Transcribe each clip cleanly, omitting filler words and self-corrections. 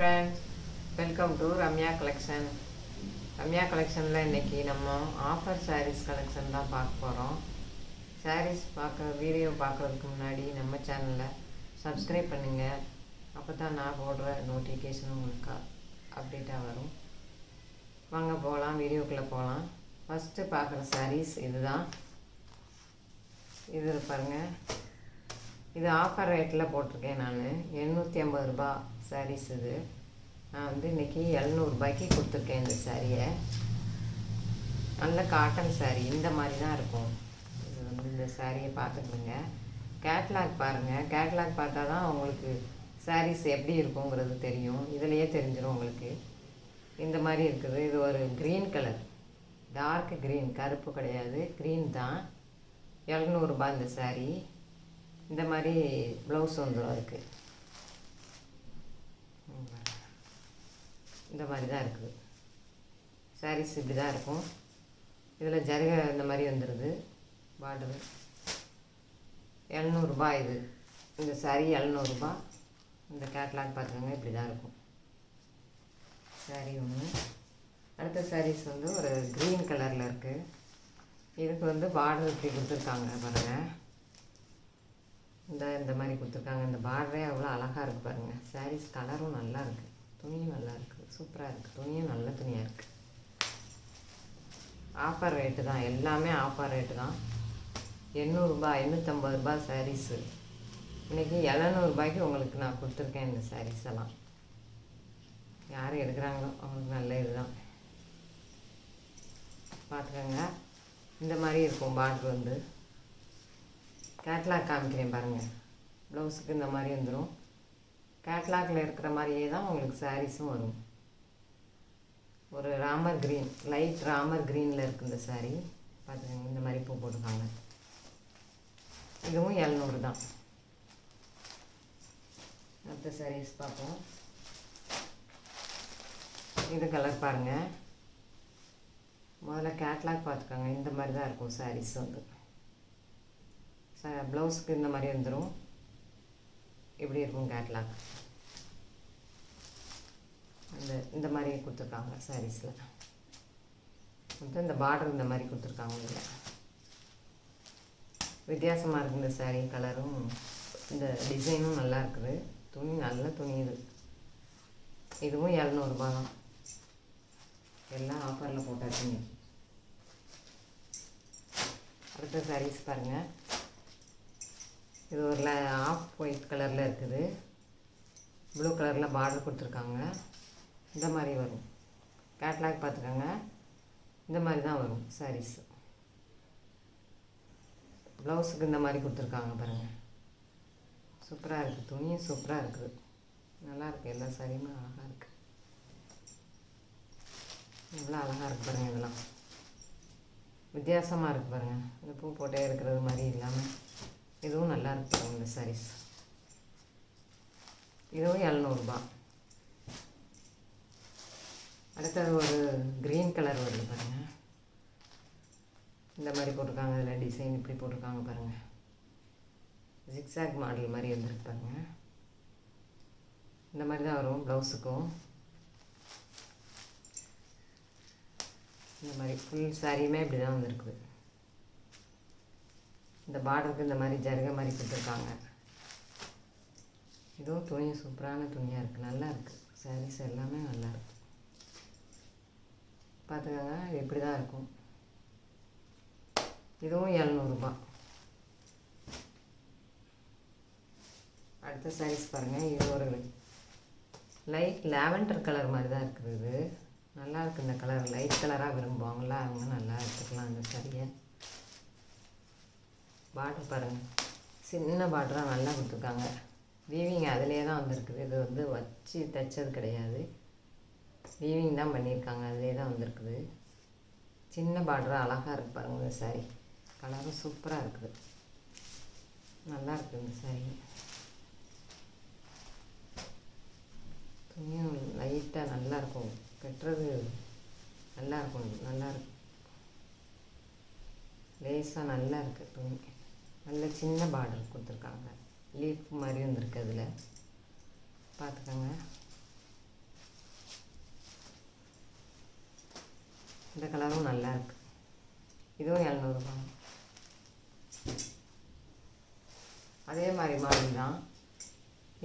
Friends, welcome to Ramya collection. Ramya கலெக்ஷனில் இன்றைக்கி நம்ம ஆஃபர் சாரீஸ் கலெக்ஷன் தான் பார்க்க போகிறோம். சாரீஸ் வீடியோ பார்க்குறதுக்கு முன்னாடி நம்ம சேனலை சப்ஸ்கிரைப் பண்ணுங்கள். அப்போ தான் நான் போடுற நோட்டிஃபிகேஷன் உங்களுக்கு அப்டேட்டாக வரும். வாங்க போகலாம், வீடியோக்குள்ளே போகலாம். ஃபஸ்ட்டு பார்க்குற சாரீஸ் இதுதான். இது பாருங்கள், இது ஆஃபர் ரேட்டில் போட்டிருக்கேன். நான் 850 ரூபா சாரீஸ். இது நான் இன்றைக்கி 700 ரூபாய்க்கு கொடுத்துருக்கேன். இந்த சாரியை நல்ல காட்டன் சாரீ இந்த மாதிரி தான் இருக்கும். இது இந்த சாரியை பார்த்துக்கோங்க. கேட்லாக் பாருங்கள். கேட்லாக் பார்த்தா தான் உங்களுக்கு சாரீஸ் எப்படி இருக்குங்கிறது தெரியும். இதிலையே தெரிஞ்சிடும் உங்களுக்கு. இந்த மாதிரி இருக்குது. இது ஒரு க்ரீன் கலர், டார்க் க்ரீன், கருப்பு கிடையாது, க்ரீன் தான். 700 ரூபா இந்த சாரீ. இந்த மாதிரி ப்ளவுஸ் வந்துடும். அதுக்கு இந்த மாதிரி தான் இருக்குது. சாரீஸ் இப்படி தான் இருக்கும். இதில் ஜரிகை இந்த மாதிரி வந்துடுது. பார்டரு 700 ரூபா. இது இந்த சாரீ 700 ரூபா. இந்த கேட்லாக் பார்த்துக்கோங்க, இப்படி தான் இருக்கும் சாரீ ஒன்று. அடுத்த சாரீஸ் ஒரு க்ரீன் கலரில் இருக்குது. இதுக்கு பார்டர் இப்படி கொடுத்துருக்காங்க பாருங்கள். இந்த மாதிரி கொடுத்துருக்காங்க. இந்த பார்டரே அவ்வளோ அழகாக இருக்குது பாருங்கள். சாரீஸ் கலரும் நல்லா இருக்குது, துணியும் நல்லா இருக்குது, சூப்பராக இருக்குது. துணியும் நல்ல துணியாக இருக்குது. ஆஃபர் ரேட்டு தான், எல்லாமே ஆஃபர் ரேட்டு தான். 800 ரூபா, 850 ரூபா சாரீஸு. இன்றைக்கி 700 ரூபாய்க்கு உங்களுக்கு நான் கொடுத்துருக்கேன். இந்த சாரீஸ் எல்லாம் யார் எடுக்கிறாங்களோ அவங்களுக்கு நல்ல இதுதான். பார்த்துக்கோங்க. இந்த மாதிரி இருக்கும் பார்டர். கேட்லாக் காமிக்கிறேன் பாருங்கள். ப்ளவுஸுக்கு இந்த மாதிரி வந்துடும். கேட்லாகில் இருக்கிற மாதிரியே தான் உங்களுக்கு சாரீஸும் வரும். ஒரு ராமர் க்ரீன், லைட் ராமர் க்ரீனில் இருக்குது இந்த சாரீ. பார்த்துக்கோங்க. இந்த மாதிரி பூ போட்டுருக்காங்க. இதுவும் 700 தான். மற்ற சாரீஸ் பார்ப்போம். இது கலர் பாருங்கள். முதல்ல கேட்லாக் பார்த்துக்கோங்க. இந்த மாதிரி தான் இருக்கும் சாரீஸ். ப்ளவுஸுக்கு இந்த மாதிரி வந்துடும். இப்படி இருக்கும் கேட்லாக். இந்த மாதிரி கொடுத்துருக்காங்க சாரீஸில். இந்த பார்டர் இந்த மாதிரி கொடுத்துருக்காங்க. இதில் வித்தியாசமாக இருக்குது இந்த சாரீ. கலரும் இந்த டிசைனும் நல்லா இருக்குது. துணி நல்ல துணி. இதுவும் 700 ரூபா தான். எல்லாம் ஆஃபரில் போட்டாச்சுங்க. அடுத்த சாரீஸ் பாருங்கள். இது ஒரு ஆஃப் ஒயிட் கலரில் இருக்குது. ப்ளூ கலரில் பார்டர் கொடுத்துருக்காங்க. இந்த மாதிரி வரும். கேட்லாக் பார்த்துக்கோங்க. இந்த மாதிரி தான் வரும் சாரீஸ். ப்ளவுஸுக்கு இந்த மாதிரி கொடுத்துருக்காங்க பாருங்கள். சூப்பராக இருக்குது. துணியும் சூப்பராக இருக்குது, நல்லாயிருக்கு. எல்லா சாரியுமே அழகாக இருக்குது. இவ்வளோ அழகாக இருக்குது பாருங்கள். இதெல்லாம் வித்தியாசமாக இருக்குது பாருங்கள். இந்த பூ போட்டே இருக்கிறது மாதிரி இல்லாமல் இதுவும் நல்லா இருக்குது இந்த சாரீஸ். இதுவும் 700 ரூபா. அடுத்தது ஒரு க்ரீன் கலர் வருது பாருங்கள். இந்த மாதிரி போட்டிருக்காங்க. அதில் டிசைன் இப்படி போட்டிருக்காங்க பாருங்கள். ஜிக்ஸாக் மாடல் மாதிரி வந்துருக்கு பாருங்கள். இந்த மாதிரி தான் வரும் ப்ளவுஸுக்கும். இந்த மாதிரி ஃபுல் சாரியுமே இப்படி தான் வந்துருக்குது. இந்த பார்டருக்கு இந்த மாதிரி ஜருகை மாதிரி கொடுத்துருக்காங்க. இதுவும் துணியும் சூப்பரான துணியாக இருக்குது, நல்லா இருக்குது. சாரீஸ் எல்லாமே நல்லா இருக்குது. பார்த்துக்கோங்க. இப்படி தான் இருக்கும். இதுவும் 700 ரூபா. அடுத்த சாரீஸ் பாருங்கள். இது ஒரு லைட் லாவெண்டர் கலர் மாதிரி தான் இருக்குது. இது நல்லா இருக்குது. இந்த கலர் லைட் கலராக விரும்புவாங்களா அவங்க நல்லா எடுத்துக்கலாம் இந்த சாரியை. பார்டர் பாருங்கள். சின்ன பார்டராக நல்லா கொடுத்துருக்காங்க. வீவிங் அதிலே தான் வந்திருக்குது. இது வச்சு தைச்சது கிடையாது, வீவிங் தான் பண்ணியிருக்காங்க. அதிலே தான் வந்திருக்குது. சின்ன பார்டராக அழகாக இருக்குது பாருங்கள். இந்த சாரீ கலரும் சூப்பராக இருக்குது, நல்லா இருக்குது இந்த சாரீ. துணியும் லைட்டாக நல்லாயிருக்கும், கட்டுறது நல்லாயிருக்கும், நல்லாயிருக்கும். லேஸாக நல்லா இருக்குது துணி. நல்ல சின்ன பார்டர் கொடுத்துருக்காங்க. லீஃப் மாதிரி வந்துருக்கு. அதில் பார்த்துக்கோங்க. இந்த கலரும் நல்லா இருக்கு. இதுவும் 700 அதே மாதிரி தான்.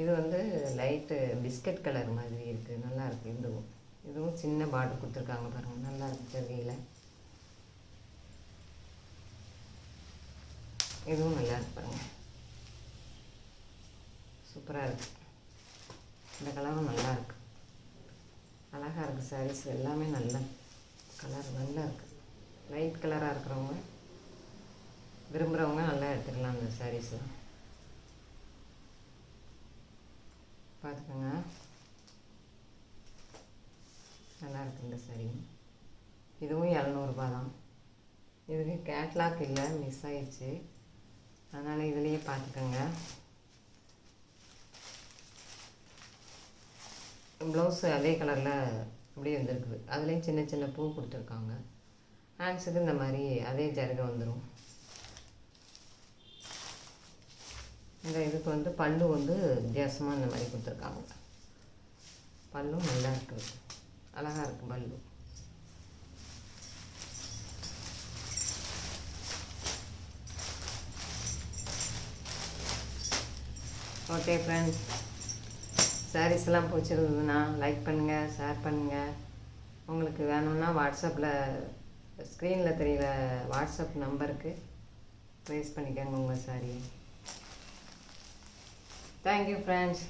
இது வந்து லைட்டு பிஸ்கட் கலர் மாதிரி இருக்குது, நல்லா இருக்குது. இதுவும் சின்ன பார்டர் கொடுத்துருக்காங்க பாருங்கள், நல்லா இருக்குது ஜரிகையில். இதுவும் நல்லா இருக்கு பாருங்கள், சூப்பராக இருக்குது. இந்த கலரும் நல்லா இருக்குது, அழகாக இருக்குது. சாரீஸ் எல்லாமே நல்ல கலர் நல்லா இருக்குது. லைட் கலராக இருக்கிறவங்க விரும்புகிறவங்க நல்லா எடுத்துக்கலாம் அந்த சாரீஸ்லாம். பார்த்துக்கோங்க, நல்லா இருக்குது இந்த சாரீ. இதுவும் 700 தான். இதுக்கு கேட்லாக் இல்லை, மிஸ் ஆயிடுச்சு. அதனால் இதுலேயே பார்த்துக்கோங்க. ப்ளவுஸு அதே கலரில் அப்படியே வந்துருக்குது. அதுலேயும் சின்ன சின்ன பூ கொடுத்துருக்காங்க. ஹேண்ட்ஸுக்கு இந்த மாதிரி அதே ஜருகை வந்துடும். இந்த இதுக்கு வந்து பல்லு வந்து வித்தியாசமாக இந்த மாதிரி கொடுத்துருக்காங்க. பல்லும் நல்லா இருக்குது, அழகாக இருக்குது பல்லு. ஓகே ஃப்ரெண்ட்ஸ், சாரீஸ்லாம் பிடிச்சிருந்ததுன்னா லைக் பண்ணுங்கள், ஷேர் பண்ணுங்கள். உங்களுக்கு வேணும்னா வாட்ஸ்அப்பில் ஸ்க்ரீனில் தெரிகிற வாட்ஸ்அப் நம்பருக்கு ப்ளேஸ் பண்ணிக்கோங்க உங்கள் சாரியை. Thank you friends.